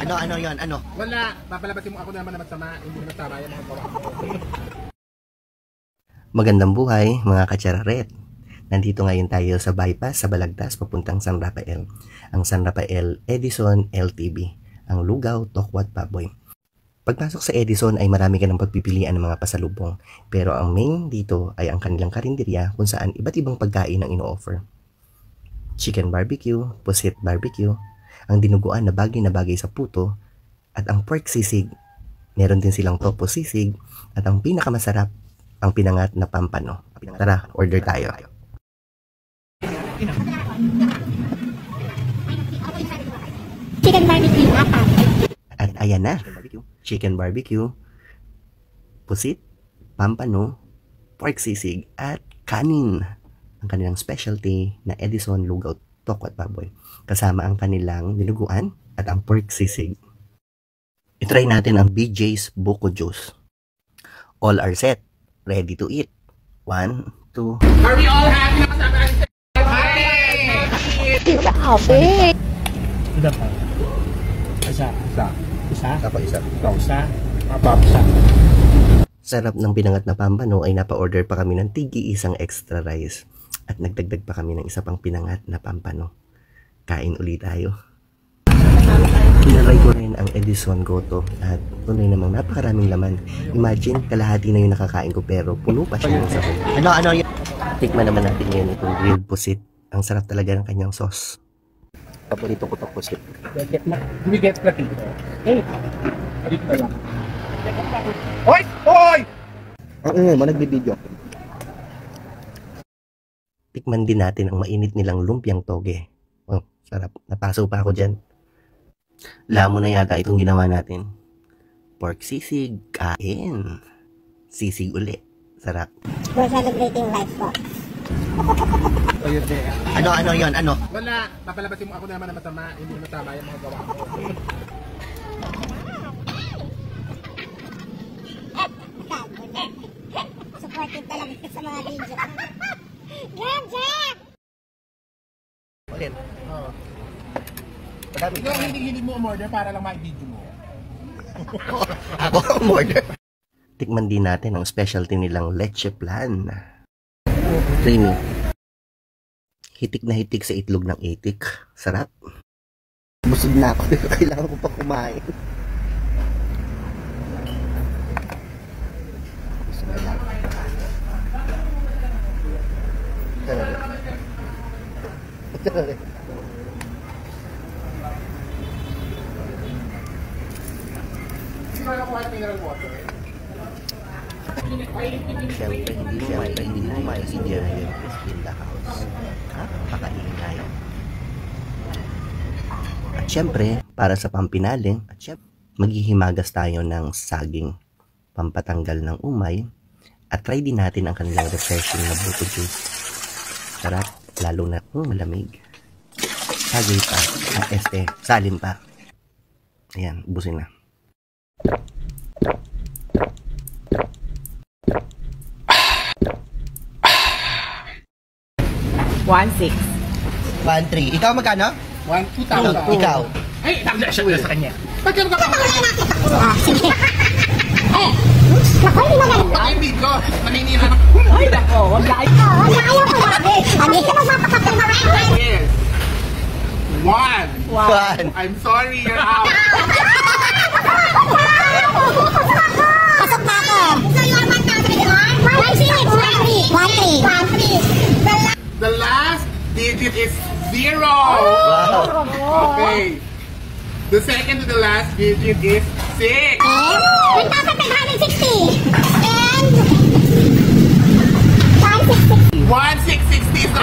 Ano yon? Ano? Wala. Papalabasin mo ako naman na masama. Hindi naman tama yung mga gawa ko. Magandang buhay mga katsararet. Nandito ngayon tayo sa bypass sa Balagtas papuntang San Rafael. Ang San Rafael Edison LTV. Ang Lugaw, Tokwat, Baboy. Pagpasok sa Edison ay marami ka ng pagpipilian ng mga pasalubong. Pero ang main dito ay ang kanilang karinderya kung saan iba't ibang pagkain ang ino-offer. Chicken barbecue, pusit barbecue, ang dinuguan na bagay sa puto, at ang pork sisig. Meron din silang topo sisig, at ang pinakamasarap, ang pinangat na pampano. Tara, order tayo. Chicken barbecue, apat. At ayan na, chicken barbecue, pusit, pampano, pork sisig, at kanin. Ang kanilang specialty na Edison Lugaw, Tokwat, Baboy. Kasama ang kanilang dinuguan at ang pork sisig. I-try natin ang BJ's Buko Juice. All are set. Ready to eat. 1, 2. Are we all happy na kasama natin? Happy! Grabe! Isa pa. Isa. Apa isa? Isa. Isa. Sarap ng pinangat na pampano ay napa-order pa kami ng tig-isang extra rice. At nagdagdag pa kami ng isa pang pinangat na pampano. Kain ulit tayo. Tinatry ko rin ang Edison Goto at tunay namang napakaraming laman. Imagine, kalahati na yung nakakain ko pero puno pa siya ng sabon. Ano yun? Tikman naman natin ngayon itong grilled pusit. Ang sarap talaga ng kanyang sauce. Paborito ko itong pusit. We get na dito. Hey! Dito na lang. Hoy! Hoy! Oo, nagbibideo. Tikman din natin ang mainit nilang lumpiang toge. Oh, sarap. Napaso pa ako dyan. Lamo na yata itong ginawa natin. Pork sisig, kain. Sisig uli. Sarap. We're celebrating life po. Ano yon? Ano? Wala. Papalabasin mo ako naman na masama. Hindi naman tama yung mga gawa ko. Supportive talaga sa mga video. Jack! Ulit. Oo. Madami. Ikaw hindi mo umorder para lang ma-video mo. Ako ang order. Tikman din natin ang specialty nilang leche plan. Creamy. Hitik na hitik sa itlog ng itik. Sarap. Busog na ako. Kailangan ko pa kumain. Busog na lang. Siyempre, hindi mo maintindihan yung crispy in the house. Napakaingay. At siyempre, para sa pampinaling, maghihimagas tayo ng saging, pampatanggal ng umay, at try din natin ang kanilang refreshing na buko juice. Sarap, lalo na malamig. Sagay pa, salim pa. Ayan, ubusin na. 1,600. 1,300. Ikaw magkano? 2,000. Ikaw. Ay, tagda siya sa kanya. Ba't ka Sige. Naku, hindi magaling to. Ay, video. Maninira na. Ay, nako, wag na ay. Wag na ayaw ko grabe. Hindi ka magpapakapil na rin. Yes. 1. One. I'm sorry, you're out. Pasok na ako. So you are 1,300. 1,300. The last digit is 0. Wow. Okay. The second to the last digit is 6. And 1,560. And 1,660. 1,660 is the